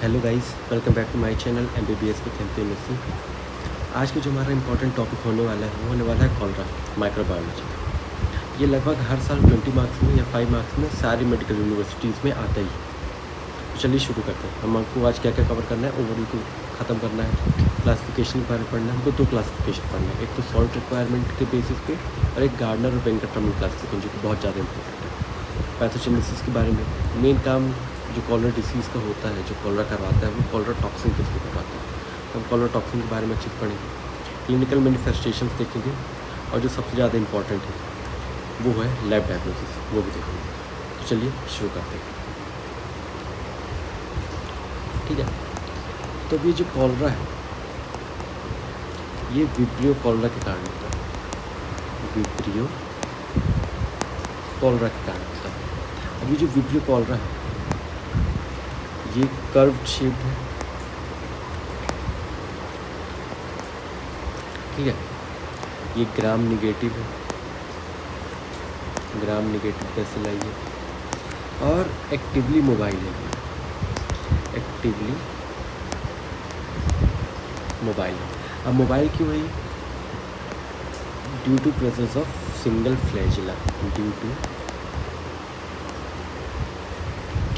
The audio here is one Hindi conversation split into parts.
Hello guys, welcome back to my channel MBBS with MPMSC। आज का जो हमारा इंपॉर्टेंट टॉपिक होने वाला है वो होने वाला है कॉलरा माइक्रोबायोलॉजी। ये लगभग हर साल 20 मार्क्स में या 5 मार्क्स में सारी मेडिकल यूनिवर्सिटीज़ में आता ही। तो चलिए शुरू करते हैं। हमको आज क्या क्या कवर करना है, ओवरव्यू को ख़त्म करना है, क्लासिफिकेशन के बारे में पढ़ना है। हमको 2 क्लासिफिकेशन पढ़ना है, एक तो सॉल्ट रिक्वायरमेंट के बेसिस पे और एक गार्डनर और वेंकटरमन क्लासिफिकेशन, जो कि बहुत ज़्यादा इंपॉर्टेंट है। पैथोजेनेसिस के बारे में मेन काम जो कॉलरा डिसीज़ का होता है, जो कॉलरा करवाता है, वो कॉलरा टॉक्सिन के थ्रू करवाता है। तो हम कॉलरा टॉक्सिन के बारे में अच्छे से पढ़ेंगे, क्लिनिकल मैनिफेस्टेशंस देखेंगे और जो सबसे ज़्यादा इंपॉर्टेंट है वो है लैब डायग्नोसिस, वो भी देखेंगे। तो चलिए शुरू करते हैं। ठीक है, तो अब ये जो कॉलरा है ये विब्रियो कॉलरा के कारण होता है। विब्रियो कॉलरा के कारण होता है। अब ये जो विब्रियो कॉलरा है ये कर्व्ड शेप है। ठीक है, ये ग्राम निगेटिव है, ग्राम निगेटिव बेसिलाई है और एक्टिवली मोबाइल है। एक्टिवली मोबाइल है। अब मोबाइल क्यों है? Due to presence of single flagella, due to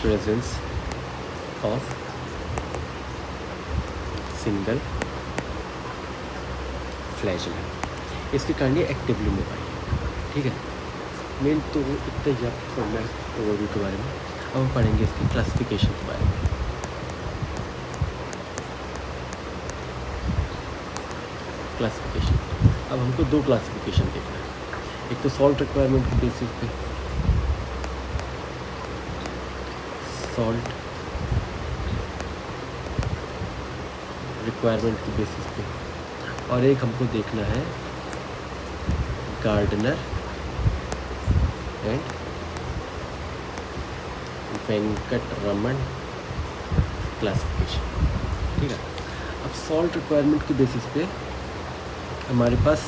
presence of single flagella, इसके कारण ये एक्टिवली मोबाइल है। ठीक है, मेन तो इतना ही आपको पढ़ना है ओवरव्यू के बारे में। अब हम पढ़ेंगे इसकी क्लासिफिकेशन के बारे में। क्लासिफिकेशन, अब हमको 2 क्लासिफिकेशन देखना है, एक तो सॉल्ट रिक्वायरमेंट के बेसिस पे, सॉल्ट रिक्वायरमेंट के बेसिस पे, और एक हमको देखना है गार्डनर एंड वेंकटरमन क्लासिफिकेशन। ठीक है, अब सॉल्ट रिक्वायरमेंट के बेसिस पे हमारे पास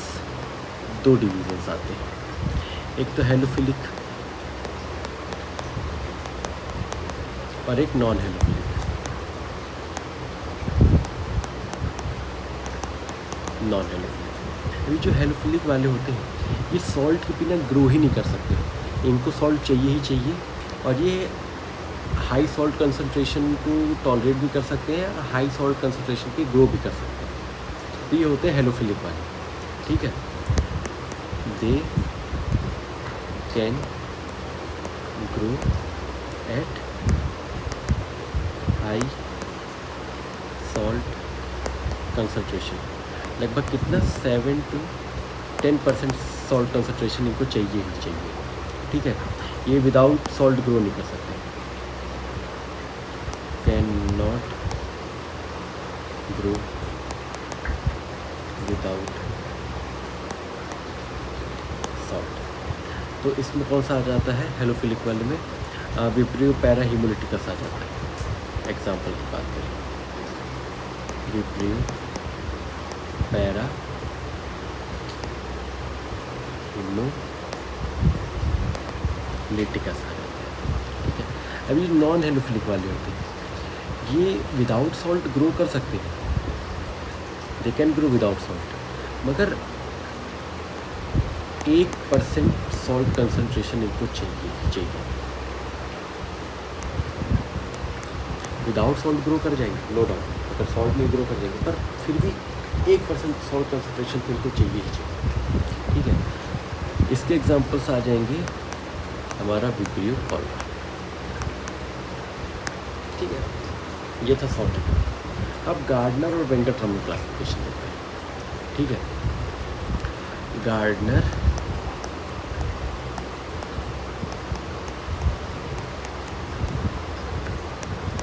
2 डिवीजन्स आते हैं, एक तो हेलोफिलिक और एक नॉन हेलोफिलिक। नॉन हेलोफिलिक, अभी जो हेलोफिलिक वाले होते हैं ये सॉल्ट के बिना ग्रो ही नहीं कर सकते, इनको सॉल्ट चाहिए ही चाहिए, और ये हाई सॉल्ट कंसंट्रेशन को टॉलरेट भी कर सकते हैं और हाई सॉल्ट कंसंट्रेशन पे ग्रो भी कर सकते हैं। तो ये होते हैं हेलोफिलिक वाले। ठीक है, they can grow at high salt concentration. लगभग कितना 7 to 10% सॉल्ट कंसंट्रेशन इनको चाहिए ही चाहिए। ठीक है, ये विदाउट सॉल्ट ग्रो नहीं कर सकते। Can not grow without salt. तो इसमें कौन सा आ जाता है? हेलोफिलिक वाले में विब्रियो पैरा हीमोलिटिकस आ जाता है। एग्जाम्पल की बात करें, विब्रियो पैरा हीमोलिटिकस आ जाता है। ठीक है, अब ये नॉन हेलोफिलिक वाले होते हैं, ये विदाउट सॉल्ट ग्रो कर सकते हैं, they can grow without salt, मगर 1% सॉल्ट कंसंट्रेशन इनको चाहिए। विदाउट सॉल्ट ग्रो कर जाएंगे, नो डाउट, अगर सॉल्ट नहीं ग्रो कर जाएंगे, पर फिर भी 1% सॉल्ट कंसंट्रेशन तो इनको चाहिए ही चाहिए। ठीक है, इसके एग्जांपल्स आ जाएंगे हमारा विब्रियो कॉलरा। ठीक है, ये था सॉल्ट। अब गार्डनर और वेंकटरमन क्लासिफिकेशन देखते हैं। ठीक है, गार्डनर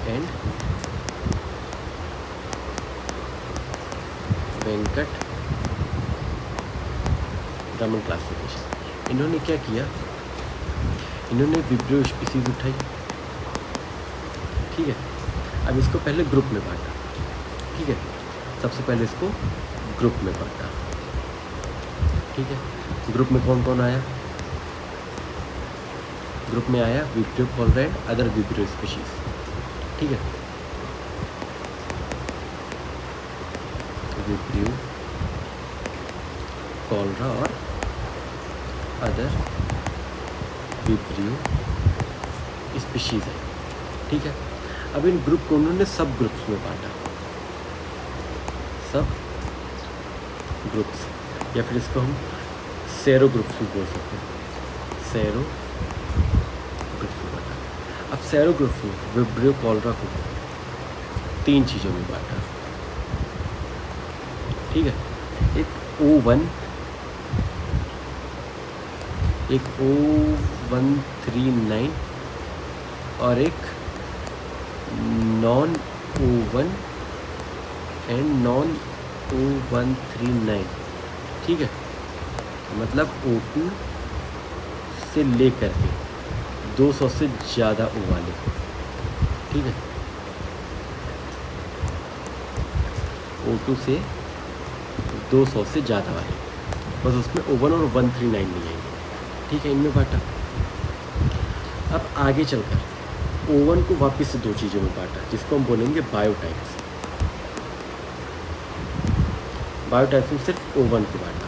एंड वेंकटरमन क्लासिफिकेशन। इन्होंने क्या किया, इन्होंने विब्रियो स्पीसीज उठाई। ठीक है, अब इसको पहले ग्रुप में बांटा। ठीक है, सबसे पहले इसको ग्रुप में बांटा। ठीक है, ग्रुप में कौन कौन आया? ग्रुप में आया vibrio cholera and other vibrio species. ठीक है, विब्रियो कॉलरा और अदर विब्रियो स्पीशीज़ है। ठीक है, अब इन ग्रुप को उन्होंने सब ग्रुप्स में बांटा, सब ग्रुप्स, या फिर इसको हम सेरो ग्रुप्स भी बोल सकते हैं, सेरो ग्रुप्स में बांटा। अब सेरो ग्रुप्स में विब्रियो कॉलरा को 3 चीज़ों में बांटा। ठीक है, एक O1, एक O139 और एक non O1 and non O139। ठीक है, मतलब O2 से लेकर के 200 से ज़्यादा O वाले। ठीक है, O2 से 200 से ज़्यादा वाले, बस उसमें O1 और 139 नहीं आएंगे। ठीक है, इनमें बांटा। अब आगे चलकर O1 को वापस से 2 चीज़ों में बांटा, जिसको हम बोलेंगे बायोटाइप्स। बायोटाइप्स में सिर्फ O1 को बांटा।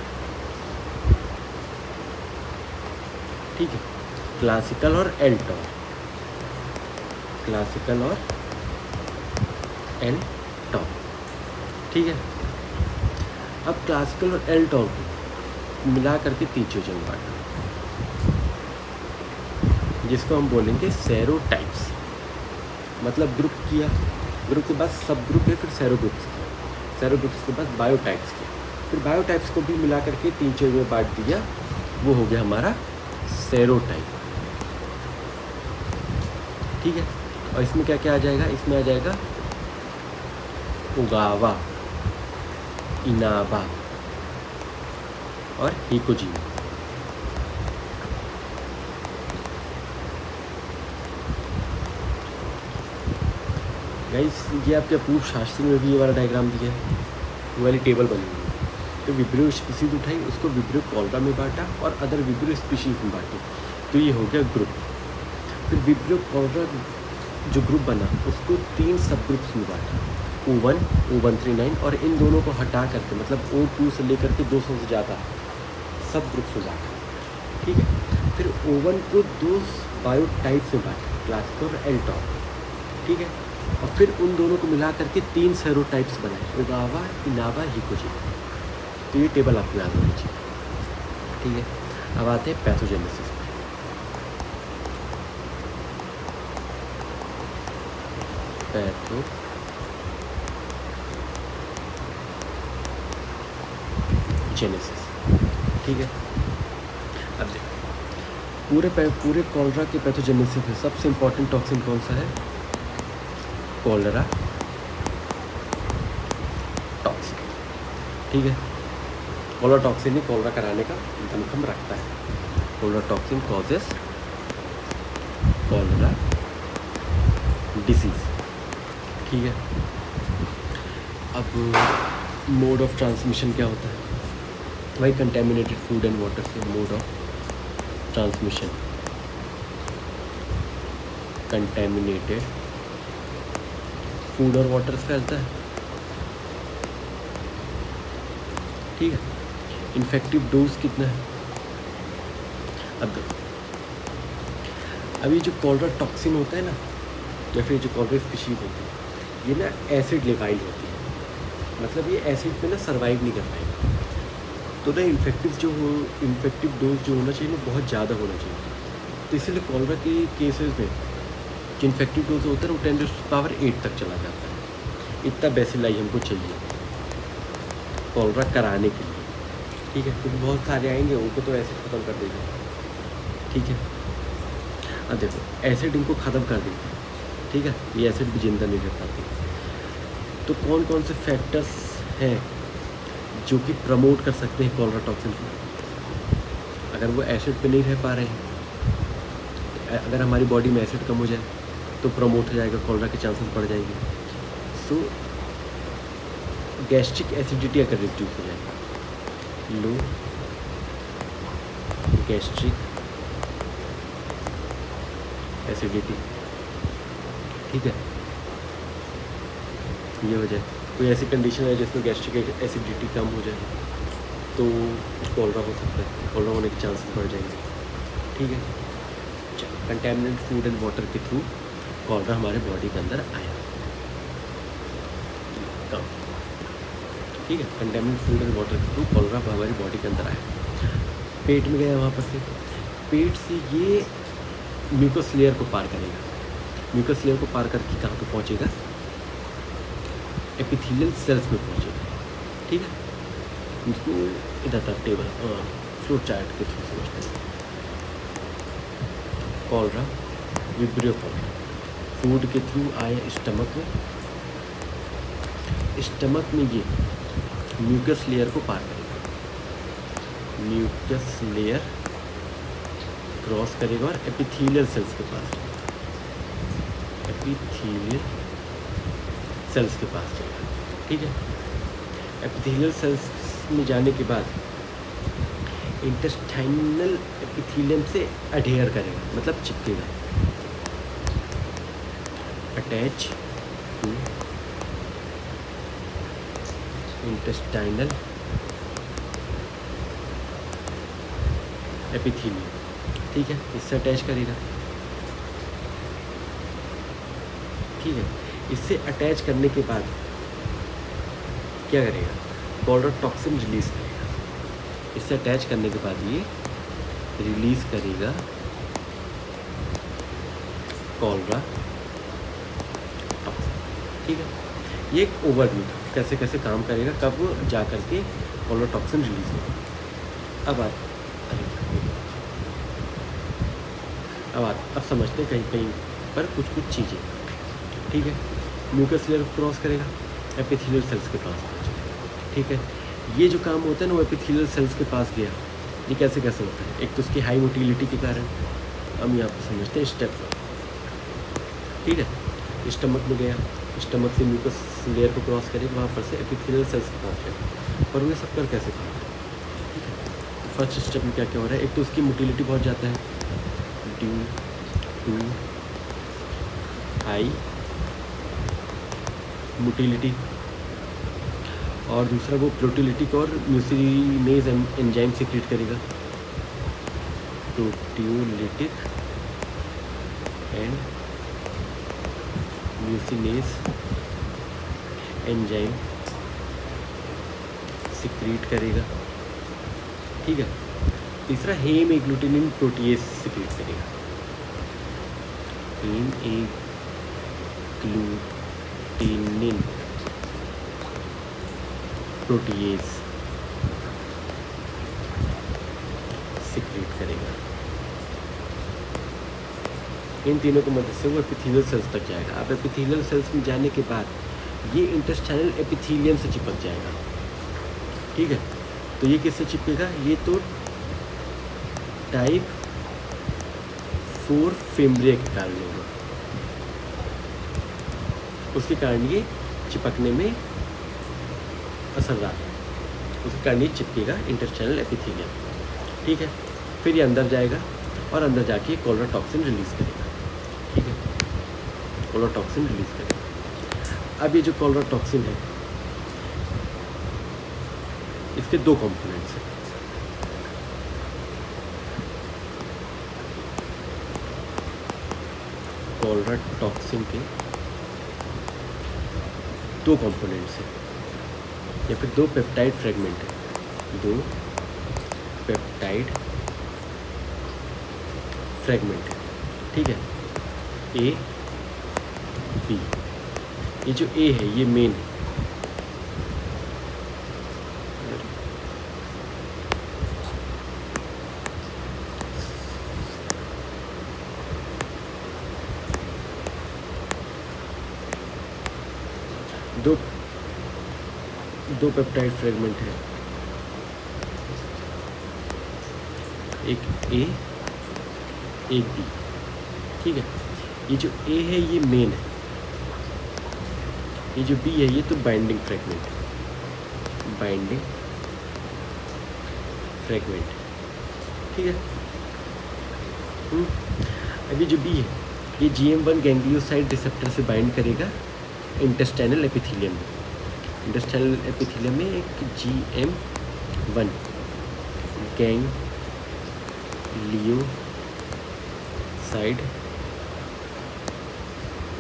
ठीक है, क्लासिकल और एल्टॉर, क्लासिकल और एल्टॉर। ठीक है, अब क्लासिकल और एल्टॉर को मिला करके 3 चीज़ों में बांटा, जिसको हम बोलेंगे सेरोटाइप्स। मतलब ग्रुप किया, ग्रुप के बाद सब ग्रुप है, फिर सेरो ग्रुप्स किया, सेरो ग्रुप्स के बाद बायोटाइप्स किया, फिर बायोटाइप्स को भी मिला करके 3 चीज़ों में बांट दिया। वो हो गया हमारा सेरोटाइप। ठीक है, और इसमें क्या क्या आ जाएगा? इसमें आ जाएगा उगावा, इनाबा और हिकोजी। गाइस, ये आपके अपूर्व शास्त्री में भी ये वाला डायग्राम दिया है, वो वाली टेबल बनी हुई है। तो विब्रियो स्पीशीज उठाई, उसको विब्रियो कॉलरा में बांटा और अदर विब्रियो स्पीशीज में बांटी, तो ये हो गया ग्रुप। फिर विब्रियो कॉलरा जो ग्रुप बना उसको 3 सब ग्रुप्स में बांटा, O1, O139, और इन दोनों को हटा करके, मतलब O2 से लेकर के 200 से ज़्यादा सब ग्रुप्स में बांटा। ठीक है, फिर O1 को 2 बायोटाइप्स में बांटा, क्लासिकल और एल्टॉर। ठीक है, और फिर उन दोनों को मिला करके 3 सेरोटाइप्स बनाए, उगावा, इनाबा, हिकोजी। तो ये टेबल आपको याद होनी चाहिए। ठीक है, अब आते हैं पैथोजेनेसिस में। पैथोजेनेसिस। ठीक है, अब देखो पूरे कॉलरा के पैथोजेनेसिस में सबसे इम्पोर्टेंट टॉक्सिन कौन सा है? Cholera toxin. ठीक है, कॉलरा टॉक्सिन ही कॉलरा कराने का दमखम रखता है। Cholera toxin causes cholera disease. ठीक है, अब मोड ऑफ ट्रांसमिशन क्या होता है? भाई कंटेमिनेटेड फूड एंड वाटर से mode of transmission, contaminated food और वाटर से फैलता है। ठीक है, इन्फेक्टिव डोज कितना है? अब देखो, अभी जो कॉलरा टॉक्सिन होता है ना, या फिर जो कॉलरा स्पीशीज होती है, ये ना एसिड लेवाइल होती है, मतलब ये एसिड पे ना सर्वाइव नहीं कर पाएगी। तो ना इन्फेक्टिव डोज जो होना चाहिए ना, बहुत ज़्यादा होना चाहिए। तो इसीलिए कॉलरा के केसेस में जो इन्फेक्टिव डोज होता है वो 10⁸ तक चला जाता है। इतना बेसिलाई हमको चाहिए कॉलरा कराने के लिए। ठीक है, क्योंकि बहुत सारे आएंगे, उनको तो एसिड ख़त्म कर देगा। ठीक है, अब देखो एसिड इनको ख़त्म कर देते हैं। ठीक है, ये एसिड भी जिंदा नहीं रह पाते। तो कौन कौन से फैक्टर्स हैं जो कि प्रमोट कर सकते हैं कॉलरा टॉक्सिन को? अगर वो एसिड पे नहीं रह पा रहे हैं, अगर हमारी बॉडी में एसिड कम हो जाए तो प्रमोट हो जाएगा, कॉलरा के चांसेस बढ़ जाएंगे। सो गैस्ट्रिक एसिडिटी अगर रिड्यूस हो जाएगा, लो गैस्ट्रिक एसिडिटी, ठीक है, ये हो जाए कोई ऐसी कंडीशन है जिसमें गैस्ट्रिक एसिडिटी कम हो जाए तो कॉलरा हो सकता है, कॉलरा होने के चांसेस बढ़ जाएंगे। ठीक है, कंटेमिनेटेड फूड एंड वाटर के थ्रू कॉलरा हमारे बॉडी के अंदर आया कम। ठीक है, कंटेमिनेटेड फूड एंड वाटर के थ्रू कॉलरा हमारी बॉडी के अंदर आया, पेट में गया, वहाँ पर से पेट से ये म्यूकस लेयर को पार करेगा, म्यूकस लेयर को पार करके कहाँ पे पहुँचेगा, एपिथेलियल सेल्स में पहुँचेगा। ठीक है, इसको इधर तक टेबल फ्लो चार्ट के थ्रू समझते हैं। कॉलरा, विब्रियो कॉलरा फूड के थ्रू आया स्टमक में, स्टमक में ये म्यूकस लेयर को पार करेगा, म्यूकस लेयर क्रॉस करेगा और एपिथेलियल सेल्स के पास जाएगा, एपिथेलियल सेल्स के पास जाएगा। ठीक है, एपिथेलियल सेल्स में जाने के बाद इंटेस्टाइनल एपिथेलियम से अडेयर करेगा, मतलब चिपकेगा, अटैच टू इंटेस्टाइनल एपिथेलियम। ठीक है, इससे अटैच करेगा। ठीक है, इससे अटैच करने के बाद क्या करेगा, कॉलरा टॉक्सिन रिलीज करेगा। इससे अटैच करने के बाद ये रिलीज करेगा कॉलरा टॉक्सिन। ठीक है, ये एक ओवरव्यू था कैसे कैसे काम करेगा, कब जा करके कॉलरा टॉक्सिन रिलीज होगा। अब समझते हैं कहीं कहीं पर कुछ चीज़ें। ठीक है, म्यूकस लेयर क्रॉस करेगा, एपिथेलियल सेल्स के पास पहुँचेगा। ठीक है, ये जो काम होता है ना वो एपिथेलियल सेल्स के पास गया, ये कैसे कैसे होता है, एक तो उसकी हाई मोटिलिटी के कारण, हम यहाँ पर समझते हैं स्टेप। ठीक है, स्टमक में गया, स्टमक से म्यूकस लेयर को क्रॉस करेगा, वहाँ पर से एपिथेलियल सेल्स के पास जाएगा। पर उन्हें सब कर कैसे काम है। ठीक है, तो फर्स्ट स्टेप में क्या क्या हो रहा है, एक तो उसकी मोटिलिटी बहुत जाता है ड्यू टू हाई मोटिलिटी, और दूसरा वो प्रोटीलिटिक और म्यूसिनेज एंजाइम सीक्रेट करेगा, प्रोटीलिटिक एंड म्यूसिनेज एंजाइम सीक्रेट करेगा। ठीक है, तीसरा हेमएग्लूटिनिन प्रोटीएज सीक्रेट करेगा, हेमएग्लूटिनिन प्रोटीएज सीक्रेट करेगा। इन तीनों की मदद से वो एपिथेलियल सेल्स तक जाएगा। अब एपिथेलियल सेल्स में जाने के बाद ये इंटेस्टाइनल एपिथेलियम से चिपक जाएगा। ठीक है, तो ये किससे चिपकेगा, ये तो टाइप 4 फेम्ब्रिया के कारण होगा, उसके कारण ये चिपकने में असरदार है, उसके कारण ये चिपकेगा इंटेस्टाइनल एपिथेलियम। ठीक है, फिर ये अंदर जाएगा और अंदर जाके कॉलरा टॉक्सिन रिलीज करेगा। ठीक है, कॉलरा टॉक्सिन रिलीज करेगा। अब ये जो कॉलरा टॉक्सिन है इसके दो कंपोनेंट्स हैं, कॉलरा टॉक्सिन के दो कंपोनेंट्स हैं या फिर दो पेप्टाइड फ्रेगमेंट है, दो पेप्टाइड फ्रेगमेंट है। ठीक है, ए बी, ये जो ए है ये मेन है, दो पेप्टाइड फ्रेगमेंट है, एक ए एक बी। ठीक है, ये जो ए है ये मेन है, ये जो बी है ये तो बाइंडिंग फ्रेगमेंट है, बाइंडिंग फ्रेगमेंट। ठीक है, अब ये जो बी है ये GM1 गैंग्लियोसाइड रिसेप्टर से बाइंड करेगा इंटेस्टाइनल एपिथेलियम में। इंटेस्टाइनल एपिथेलियम में एक GM1 गैंग्लियोसाइड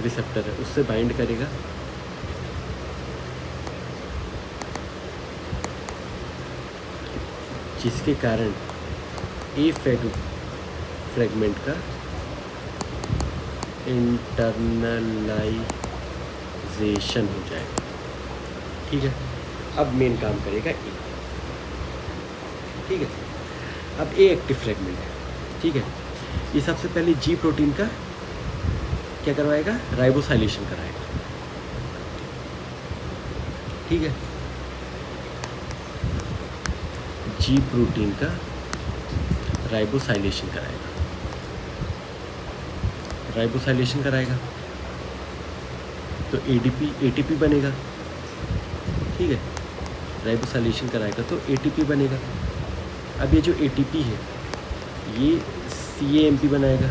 रिसेप्टर है, उससे बाइंड करेगा जिसके कारण ए फ्रेगमेंट का इंटरनलाइजेशन हो जाएगा। ठीक है, अब मेन काम करेगा ए। ठीक है, अब ए एक्टिव फ्रेगमेंट है। ठीक है, ये सबसे पहले जी प्रोटीन का क्या करवाएगा, राइबोसाइलेशन कराएगा। ठीक है, जी प्रोटीन का राइबोसाइलेशन कराएगा। राइबोसाइलेशन कराएगा तो एटीपी बनेगा। ठीक है, राइबोसाइलेशन कराएगा तो एटीपी बनेगा। अब ये जो एटीपी है ये CAMP बनाएगा।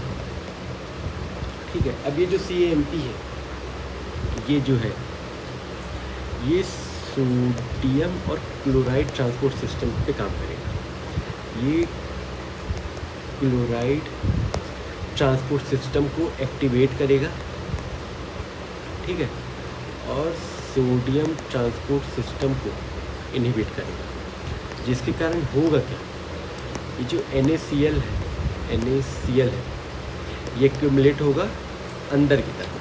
ठीक है, अब ये जो CAMP है ये जो है ये सोडियम और क्लोराइड ट्रांसपोर्ट सिस्टम पे काम करेगा। ये क्लोराइड ट्रांसपोर्ट सिस्टम को एक्टिवेट करेगा। ठीक है, और सोडियम ट्रांसपोर्ट सिस्टम को इनहिबिट करेगा, जिसके कारण होगा क्या, ये जो NaCl है ये एक्यूमुलेट होगा अंदर की तरफ।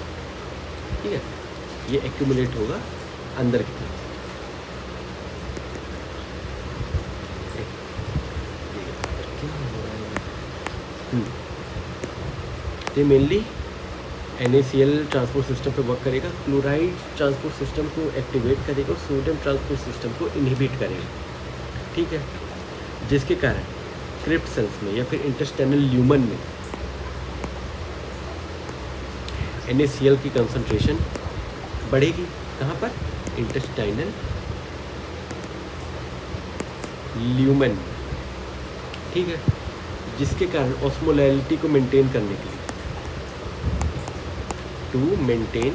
ठीक है, ये एक्यूमुलेट होगा अंदर की तरफ। ये मेनली NaCl ट्रांसपोर्ट सिस्टम पे वर्क करेगा, क्लोराइड ट्रांसपोर्ट सिस्टम को एक्टिवेट करेगा और सोडियम ट्रांसपोर्ट सिस्टम को इनहिबिट करेगा। ठीक है, जिसके कारण क्रिप्ट सेल्स में या फिर इंटेस्टाइनल ल्यूमन में NaCl की कंसंट्रेशन बढ़ेगी। कहाँ पर, इंटेस्टाइनल ल्यूमन। ठीक है, जिसके कारण ऑस्मोलैलिटी को मेंटेन करने के लिए, टू मेंटेन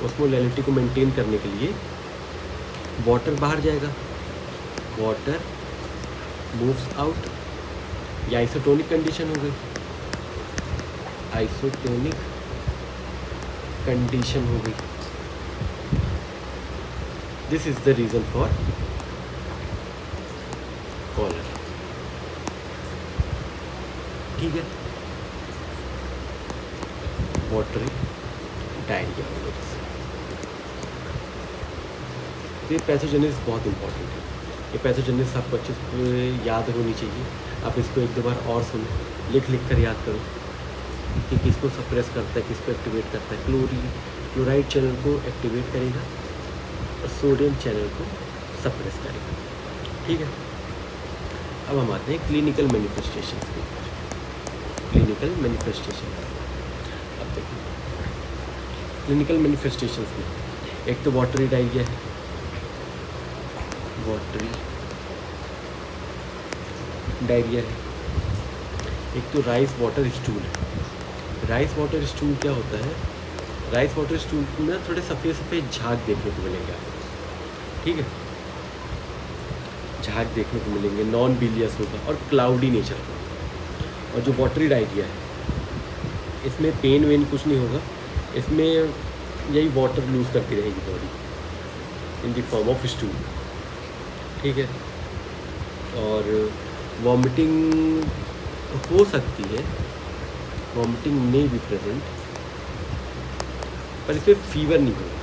ऑस्मोलैलिटी को मेंटेन करने के लिए वाटर बाहर जाएगा, वाटर मूव्स आउट। ये आइसोटोनिक कंडीशन हो गई, आइसोटोनिक कंडीशन हो गई। This is the reason for cholera. ठीक है, वाटरी डायरिया हो गया। ये पैथोजेनेसिस बहुत इंपॉर्टेंट है। ये पैथोजेनेसिस आपको अच्छे से याद होनी चाहिए। आप इसको एक दो बार और सुनो, लिख कर याद करो कि किसको सप्रेस करता है, किसको एक्टिवेट करता है। क्लोराइड चैनल को एक्टिवेट करेगा और सोडियम चैनल को सप्रेस करेगा। ठीक है, अब हम आते हैं क्लिनिकल मैनिफेस्टेशन के ऊपर। क्लिनिकल मैनिफेस्टेशन, अब देखिए क्लिनिकल मैनिफेस्टेशंस में एक तो वाटरी डायरिया है, वाटरी डायरिया है। एक तो राइस वाटर स्टूल है। राइस वाटर स्टूल क्या होता है, राइस वाटर स्टूल में थोड़े सफ़ेद सफ़ेद झाग देखने को मिलेंगे आपको। ठीक है, झाग देखने को मिलेंगे, नॉन बिलियस होगा और क्लाउडी नेचर का। और जो वाटरी डायरिया है इसमें पेन वेन कुछ नहीं होगा, इसमें यही वाटर लूज करती रहेगी body in the form of stool. ठीक है, और वॉमिटिंग हो सकती है, वॉमिटिंग मे बी प्रेजेंट, पर इसमें फीवर नहीं होगा,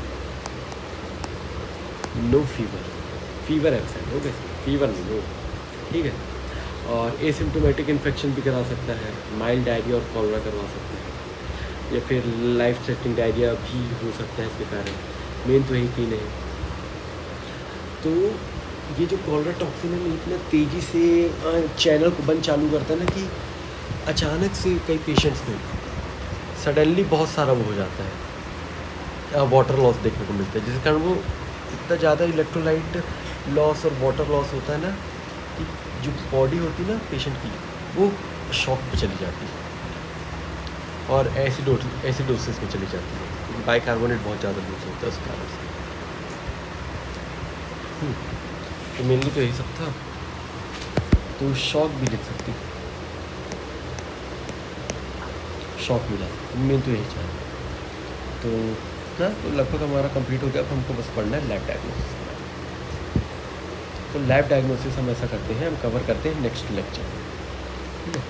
नो फीवर एब्सेंट होगा, फीवर नहीं होगा। ठीक है, और एसिम्टोमेटिक इन्फेक्शन भी करा सकता है, माइल्ड डायरिया और कॉलरा करवा सकता है, या फिर लाइफ थ्रेटनिंग डायरिया भी हो सकता है इसके कारण। मेन तो यही तीन है। तो ये जो कॉलरा टॉक्सिन है इतना तेज़ी से चैनल को बंद चालू करता है ना कि अचानक से कई पेशेंट्स में सडनली बहुत सारा वो हो जाता है, वाटर लॉस देखने को मिलता है, जिसके कारण वो इतना ज़्यादा इलेक्ट्रोलाइट लॉस और वाटर लॉस होता है ना कि जो बॉडी होती है ना पेशेंट की वो शॉक पे चली जाती है। और एसिडोसिस में चली जाती है, क्योंकि बाइकार्बोनेट बहुत ज़्यादा यूज़ होता है उस कारण से। तो मेनली तो यही सब था। तो शॉक भी लिख सकती, शॉक मिला, मेन तो यही चाह रहा। तो ना, तो लगभग हमारा कंप्लीट हो गया। अब हमको बस पढ़ना है लैब डायग्नोसिस के बारे में। तो लैब डायग्नोसिस हम ऐसा करते हैं, हम कवर करते हैं नेक्स्ट लेक्चर, ठीक है।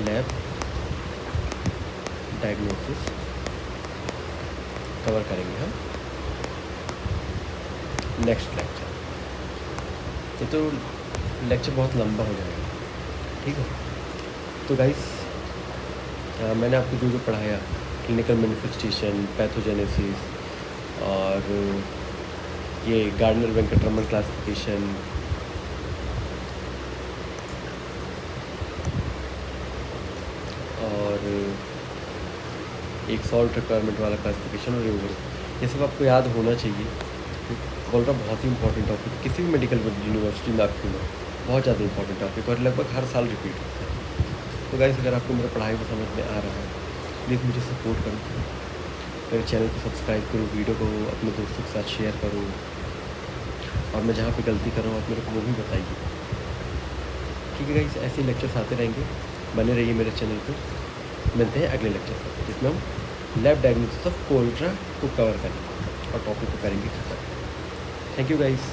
लैब डायग्नोसिस कवर करेंगे हम नेक्स्ट लेक्चर। ये तो लेक्चर बहुत लंबा हो जाएगा, ठीक है। तो गाइस, मैंने आपको जो जो पढ़ाया, क्लिनिकल मैनिफेस्टेशन, पैथोजेनेसिस और ये गार्डनर वेंकटरमन क्लासिफिकेशन, और एक सॉल्ट रिक्वायरमेंट वाला क्लासिफिकेशन और रिमूवल, ये सब आपको याद होना चाहिए। कॉलरा बहुत ही इंपॉर्टेंट टॉपिक, किसी भी मेडिकल यूनिवर्सिटी में आपकी में बहुत ज़्यादा इंपॉर्टेंट टॉपिक और लगभग हर साल रिपीट होता है। तो गाइस, अगर आपको मेरा पढ़ाई को समझ में आ रहा है, प्लीज़ मुझे सपोर्ट करो, मेरे चैनल को सब्सक्राइब करो, वीडियो को अपने दोस्तों के साथ शेयर करो, और मैं जहाँ पे गलती कर रहा हूँ आप मेरे को वो भी बताइए, ठीक है गाइस। ऐसे लेक्चर्स आते रहेंगे, बने रहिए मेरे चैनल पर। मिलते हैं अगले लेक्चर पर, जिसमें हम लैब डायग्नोसिस ऑफ कोल्ड्रा को कवर करेंगे और टॉपिक को करेंगे खत्म। Thank you guys.